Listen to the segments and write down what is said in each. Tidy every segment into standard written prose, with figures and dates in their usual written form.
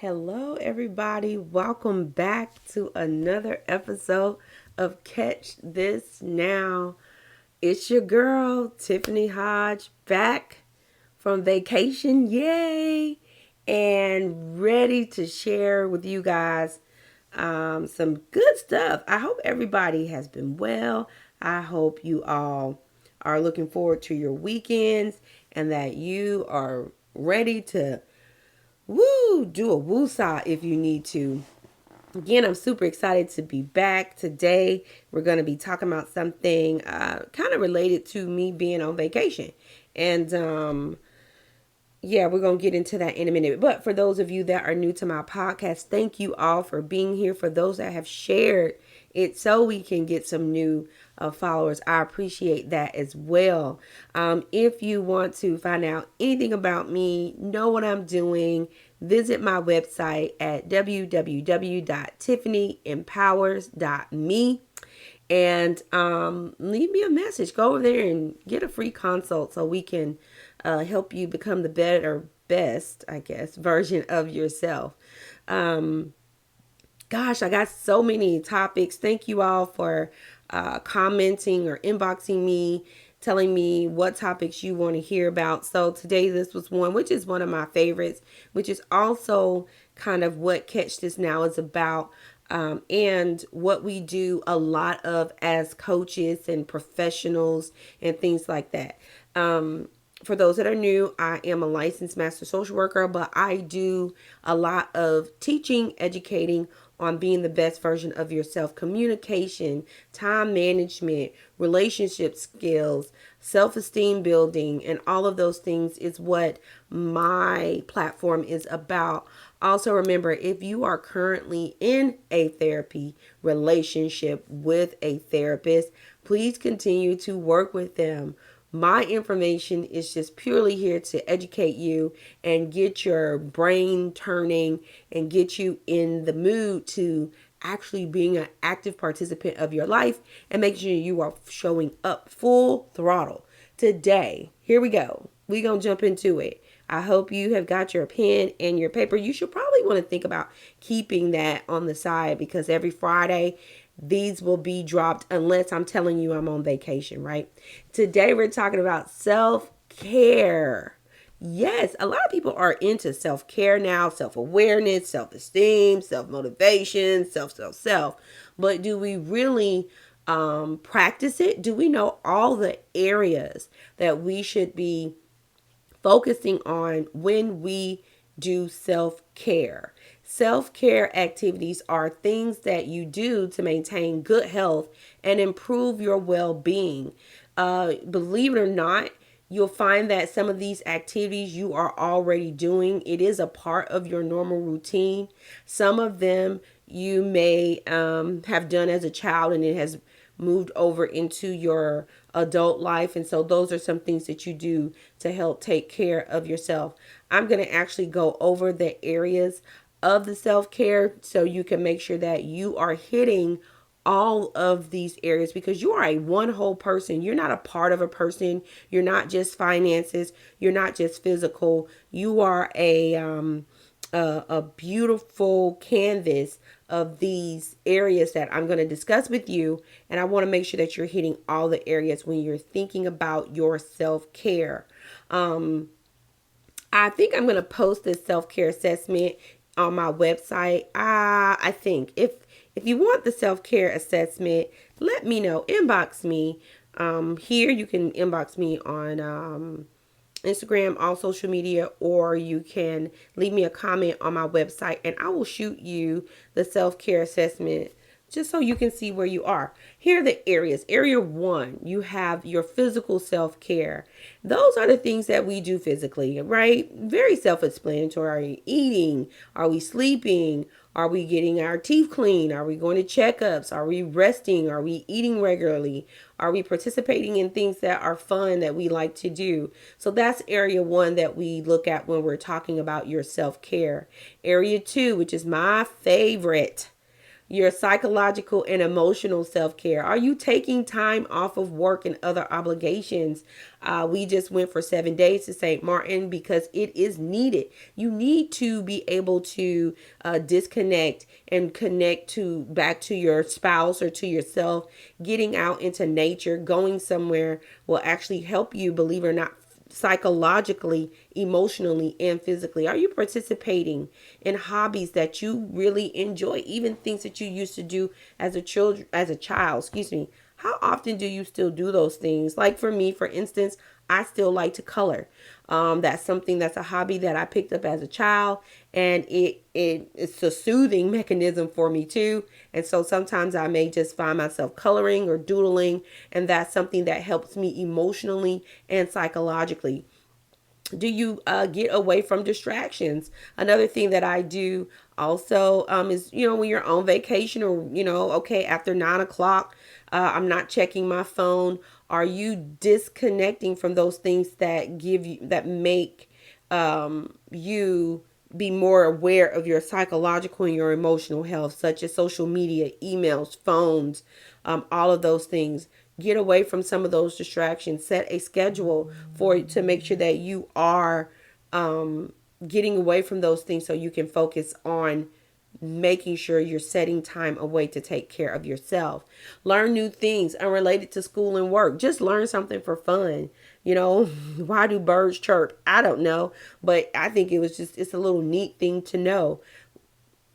Hello, everybody. Welcome back to another episode of Catch This Now. It's your girl, Tiffany Hodge, back from vacation. Yay! And ready to share with you guys some good stuff. I hope everybody has been well. I hope you all are looking forward to your weekends and that you are ready to do a woo-saw if you need to. Again, I'm super excited to be back today. We're going to be talking about something kind of related to me being on vacation. And yeah, we're going to get into that in a minute. But for those of you that are new to my podcast, thank you all for being here. For those that have shared it so we can get some new followers, I appreciate that as well. If you want to find out anything about me, know what I'm doing, visit my website at www.tiffanyempowers.me and leave me a message. Go over there and get a free consult so we can help you become the best, I guess, version of yourself. Gosh, I got so many topics. Thank you all for commenting or inboxing me, telling me what topics you want to hear about. So today this was one, which is one of my favorites, which is also kind of what Catch This Now is about. And what we do a lot of as coaches and professionals and things like that. For those that are new, I am a licensed master social worker, but I do a lot of teaching, educating on being the best version of yourself, communication, time management, relationship skills, self-esteem building, and all of those things is what my platform is about. Also, remember, if you are currently in a therapy relationship with a therapist, please continue to work with them. My information is just purely here to educate you and get your brain turning and get you in the mood to actually being an active participant of your life and make sure you are showing up full throttle. Today, here we go. We're going to jump into it. I hope you have got your pen and your paper. You should probably want to think about keeping that on the side because every Friday, these will be dropped unless I'm telling you I'm on vacation, right? Today we're talking about self-care. Yes, a lot of people are into self-care now, self-awareness, self-esteem, self-motivation, self. But do we really practice it? Do we know all the areas that we should be focusing on when we do self-care? Self-care activities are things that you do to maintain good health and improve your well-being. Believe it or not, you'll find that some of these activities you are already doing. It is a part of your normal routine. Some of them you may have done as a child and it has moved over into your adult life. And so those are some things that you do to help take care of yourself. I'm going to actually go over the areas of the self-care so you can make sure that you are hitting all of these areas because you are a one whole person. You're not a part of a person. You're not just finances. You're not just physical. You are a beautiful canvas of these areas that I'm going to discuss with you. And I want to make sure that you're hitting all the areas when you're thinking about your self-care. I think I'm going to post this self-care assessment on my website. I think if you want the self-care assessment, let me know. Inbox me. Here you can inbox me on Instagram, all social media, or you can leave me a comment on my website and I will shoot you the self-care assessment just so you can see where you are. Here are the areas. Area 1, you have your physical self-care. Those are the things that we do physically, right? Very self-explanatory. Are you eating? Are we sleeping? Are we getting our teeth clean? Are we going to checkups? Are we resting? Are we eating regularly? Are we participating in things that are fun that we like to do? So that's area 1 that we look at when we're talking about your self-care. Area 2, which is my favorite, your psychological and emotional self care. Are you taking time off of work and other obligations? We just went for 7 days to St. Martin because it is needed. You need to be able to disconnect and connect to back to your spouse or to yourself. Getting out into nature, going somewhere will actually help you, believe it or not, psychologically, emotionally, and physically. Are you participating in hobbies that you really enjoy, even things that you used to do as a child, excuse me? How often do you still do those things? Like for me, for instance, I still like to color. That's a hobby that I picked up as a child, and it's a soothing mechanism for me too. And so sometimes I may just find myself coloring or doodling, and that's something that helps me emotionally and psychologically. Do you get away from distractions? Another thing that I do also is, when you're on vacation, or okay, after 9 o'clock, I'm not checking my phone. Are you disconnecting from those things that make you be more aware of your psychological and your emotional health, such as social media, emails, phones, all of those things? Get away from some of those distractions. Set a schedule to make sure that you are getting away from those things so you can focus on making sure you're setting time away to take care of yourself. Learn new things unrelated to school and work. Just learn something for fun. Why do birds chirp? I don't know, but I think it's a little neat thing to know.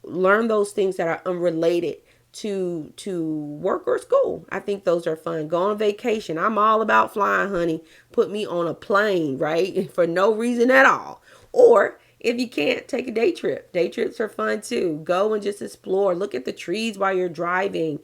Learn those things that are unrelated to work or school. I think those are fun. Go on vacation. I'm all about flying, honey. Put me on a plane, right? For no reason at all. Or if you can't, take a day trip. Day trips are fun too. Go and just explore. Look at the trees while you're driving.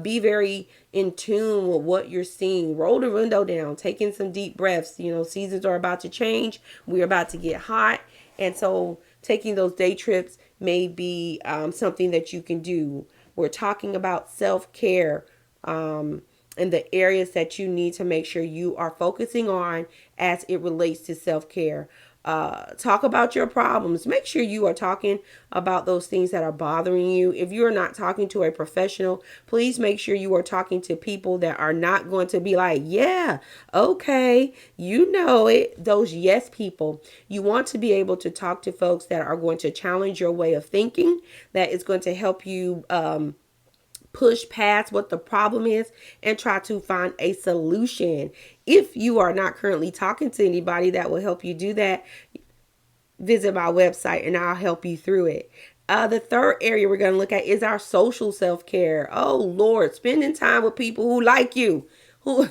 Be very in tune with what you're seeing. Roll the window down. Take in some deep breaths. Seasons are about to change. We're about to get hot. And so taking those day trips may be something that you can do. We're talking about self-care and the areas that you need to make sure you are focusing on as it relates to self-care. Talk about your problems. Make sure you are talking about those things that are bothering you. If you are not talking to a professional, please make sure you are talking to people that are not going to be like, yeah, okay, you know it. Those yes people. You want to be able to talk to folks that are going to challenge your way of thinking, that is going to help you push past what the problem is and try to find a solution. If you are not currently talking to anybody that will help you do that, visit my website and I'll help you through it. The third area we're going to look at is our social self-care. Oh Lord, spending time with people who like you, who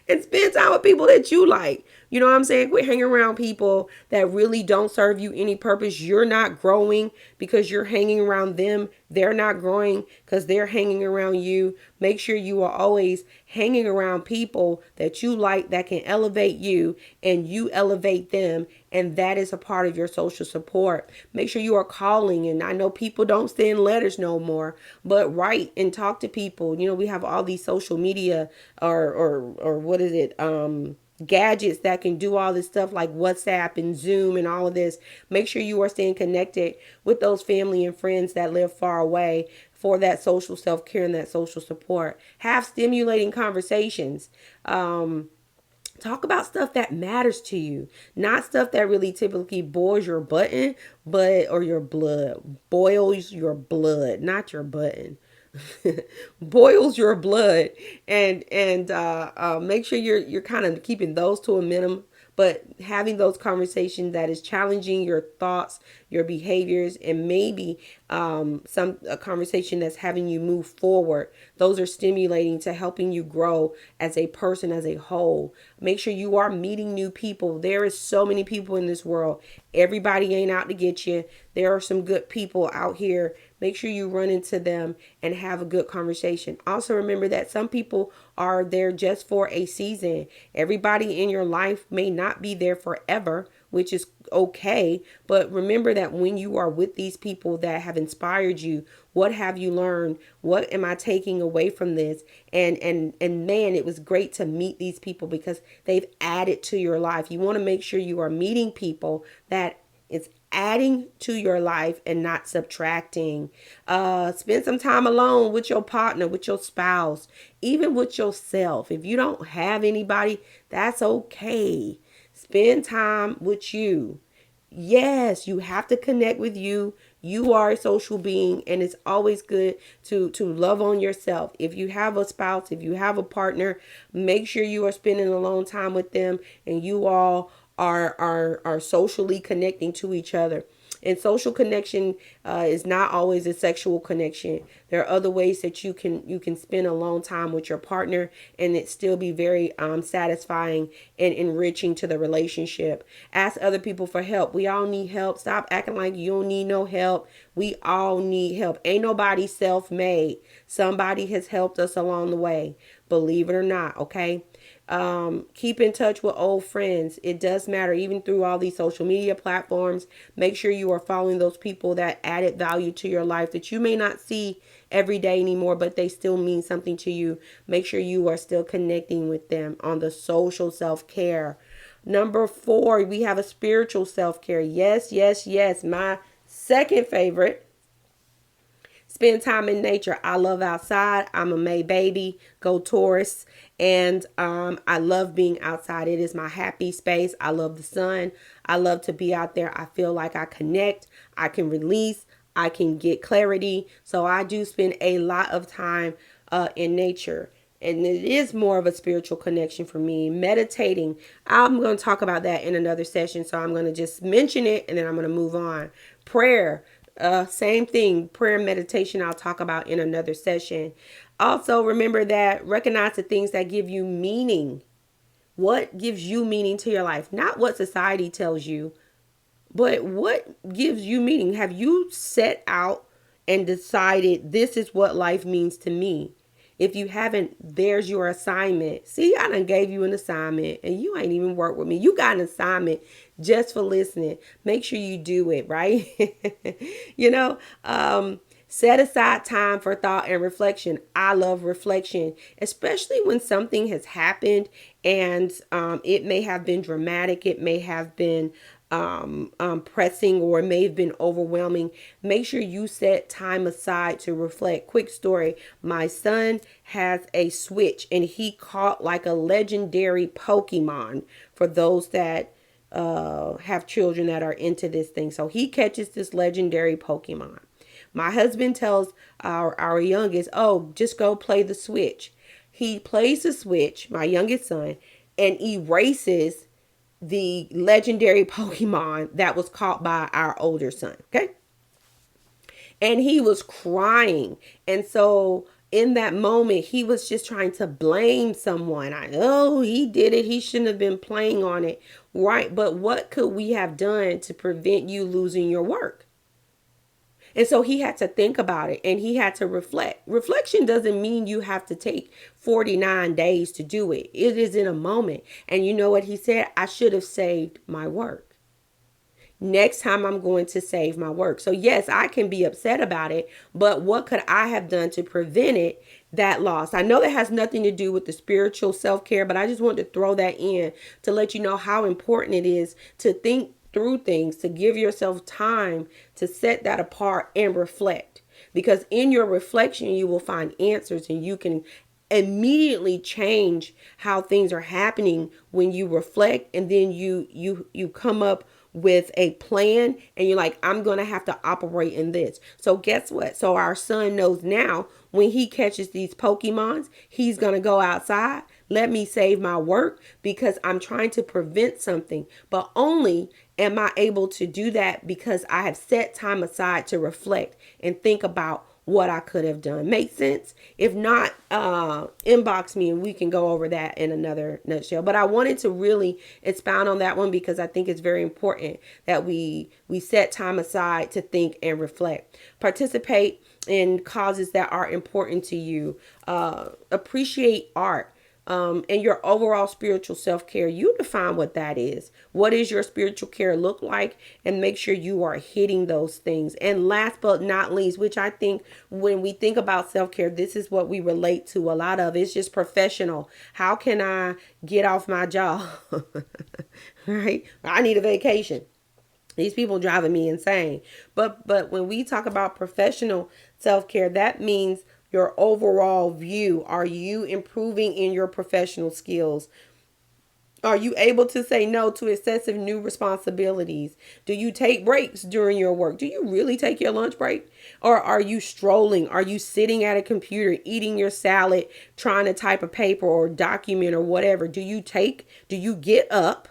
and spend time with people that you like. You know what I'm saying? Quit hanging around people that really don't serve you any purpose. You're not growing because you're hanging around them. They're not growing because they're hanging around you. Make sure you are always hanging around people that you like, that can elevate you and you elevate them. And that is a part of your social support. Make sure you are calling. And I know people don't send letters no more, but write and talk to people. We have all these social media or what is it? Gadgets that can do all this stuff like WhatsApp and Zoom and all of this. Make sure you are staying connected with those family and friends that live far away for that social self-care and that social support. Have stimulating conversations. Talk about stuff that matters to you, not stuff that really typically boils your button, or your blood. Boils your blood, not your button. Boils your blood, and make sure you're kind of keeping those to a minimum, but having those conversations that is challenging your thoughts, your behaviors, and maybe a conversation that's having you move forward. Those are stimulating to helping you grow as a person, as a whole. Make sure you are meeting new people. There is so many people in this world. Everybody ain't out to get you. There are some good people out here. Make sure you run into them and have a good conversation. Also remember that some people are there just for a season. Everybody in your life may not be there forever, which is okay. But remember that when you are with these people that have inspired you, what have you learned? What am I taking away from this? And man, it was great to meet these people because they've added to your life. You want to make sure you are meeting people that it's adding to your life and not subtracting. Spend some time alone with your partner, with your spouse, even with yourself. If you don't have anybody, that's okay. Spend time with you. Yes, you have to connect with you. You are a social being, and it's always good to love on yourself. If you have a spouse, if you have a partner, make sure you are spending alone time with them, and you all are socially connecting to each other. And social connection is not always a sexual connection. There are other ways that you can spend a long time with your partner and it still be very satisfying and enriching to the relationship. Ask other people for help. We all need help. Stop acting like you don't need no help. We all need help. Ain't nobody self-made. Somebody has helped us along the way. Believe it or not, okay? Keep in touch with old friends. It does matter, even through all these social media platforms. Make sure you are following those people that added value to your life that you may not see every day anymore, but they still mean something to you. Make sure you are still connecting with them on the social self-care. Number 4, we have a spiritual self-care. Yes, yes, yes. My second favorite. Spend time in nature. I love outside. I'm a May baby. Go tourists. And I love being outside. It is my happy space. I love the sun. I love to be out there. I feel like I connect. I can release. I can get clarity. So I do spend a lot of time in nature. And it is more of a spiritual connection for me. Meditating, I'm going to talk about that in another session. So I'm going to just mention it and then I'm going to move on. Prayer, same thing. Prayer and meditation, I'll talk about in another session. Also, remember that recognize the things that give you meaning. What gives you meaning to your life? Not what society tells you, but what gives you meaning? Have you set out and decided this is what life means to me? If you haven't, there's your assignment. See, I done gave you an assignment and you ain't even worked with me. You got an assignment just for listening. Make sure you do it, right? you know, set aside time for thought and reflection. I love reflection, especially when something has happened and it may have been dramatic. It may have been pressing or it may have been overwhelming. Make sure you set time aside to reflect. Quick story. My son has a Switch and he caught like a legendary Pokemon for those that have children that are into this thing. So he catches this legendary Pokemon. My husband tells our youngest, oh, just go play the Switch. He plays the Switch, my youngest son, and erases the legendary Pokemon that was caught by our older son. Okay. And he was crying. And so in that moment, he was just trying to blame someone. Oh, he did it. He shouldn't have been playing on it. Right. But what could we have done to prevent you losing your work? And so he had to think about it and he had to reflect. Reflection doesn't mean you have to take 49 days to do it. It is in a moment. And you know what he said? I should have saved my work. Next time I'm going to save my work. So yes, I can be upset about it, but what could I have done to prevent that loss? I know that has nothing to do with the spiritual self-care, but I just wanted to throw that in to let you know how important it is to think through things, to give yourself time to set that apart and reflect. Because in your reflection, you will find answers and you can immediately change how things are happening when you reflect, and then you come up with a plan and you're like, I'm going to have to operate in this. So guess what? So our son knows now when he catches these Pokemons, he's going to go outside. Let me save my work because I'm trying to prevent something, but only am I able to do that because I have set time aside to reflect and think about what I could have done. Make sense? If not, inbox me and we can go over that in another nutshell. But I wanted to really expound on that one because I think it's very important that we set time aside to think and reflect. Participate in causes that are important to you. Appreciate art. And your overall spiritual self-care. You define what that is. What does your spiritual care look like? And make sure you are hitting those things. And last but not least, which I think when we think about self-care, this is what we relate to a lot of. It's just professional. How can I get off my job? Right? I need a vacation. These people driving me insane. But when we talk about professional self-care, that means your overall view. Are you improving in your professional skills? Are you able to say no to excessive new responsibilities? Do you take breaks during your work? Do you really take your lunch break? Or are you strolling? Are you sitting at a computer, eating your salad, trying to type a paper or document or whatever? Do you get up,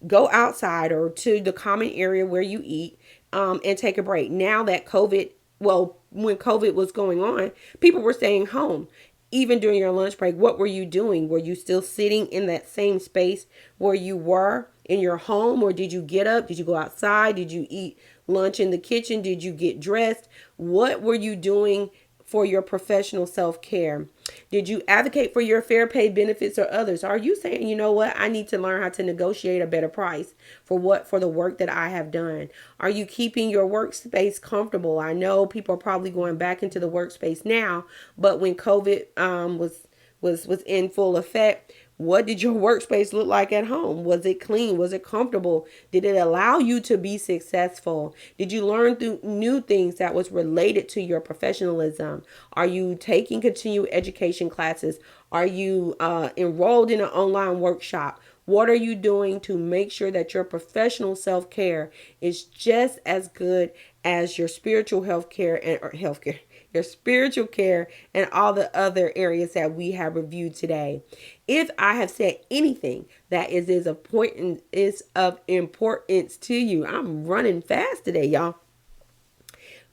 go outside or to the common area where you eat, and take a break? Now that when COVID was going on, people were staying home. Even during your lunch break, what were you doing? Were you still sitting in that same space where you were in your home, or did you get up? Did you go outside? Did you eat lunch in the kitchen? Did you get dressed? What were you doing for your professional self-care? Did you advocate for your fair pay benefits or others? Are you saying, you know what, I need to learn how to negotiate a better price for the work that I have done? Are you keeping your workspace comfortable? I know people are probably going back into the workspace now, but when COVID was in full effect, what did your workspace look like at home? Was it clean? Was it comfortable? Did it allow you to be successful? Did you learn through new things that was related to your professionalism? Are you taking continued education classes? Are you enrolled in an online workshop? What are you doing to make sure that your professional self-care is just as good as your spiritual health care and or healthcare, your spiritual care and all the other areas that we have reviewed today? If I have said anything that is of importance to you, I'm running fast today, y'all.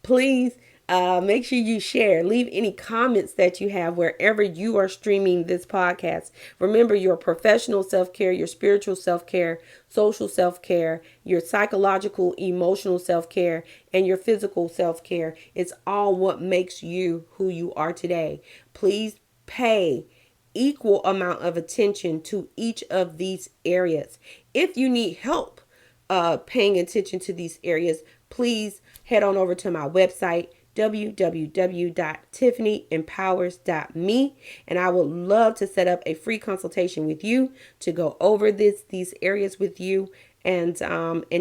Please make sure you share. Leave any comments that you have wherever you are streaming this podcast. Remember, your professional self-care, your spiritual self-care, social self-care, your psychological, emotional self-care, and your physical self-care. It's all what makes you who you are today. Please pay equal amount of attention to each of these areas. If you need help paying attention to these areas, please head on over to my website, www.tiffanyempowers.me, and I would love to set up a free consultation with you to go over these areas with you and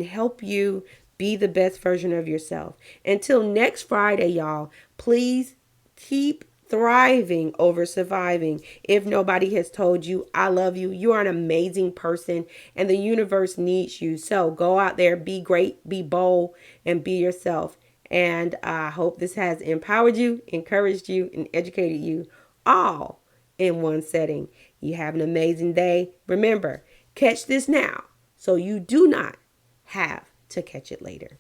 help you be the best version of yourself. Until next Friday, y'all, please keep thriving over surviving. If nobody has told you, I love you. You are an amazing person and the universe needs you. So go out there, be great, be bold, and be yourself. And I hope this has empowered you, encouraged you, and educated you all in one setting. You have an amazing day. Remember, catch this now so you do not have to catch it later.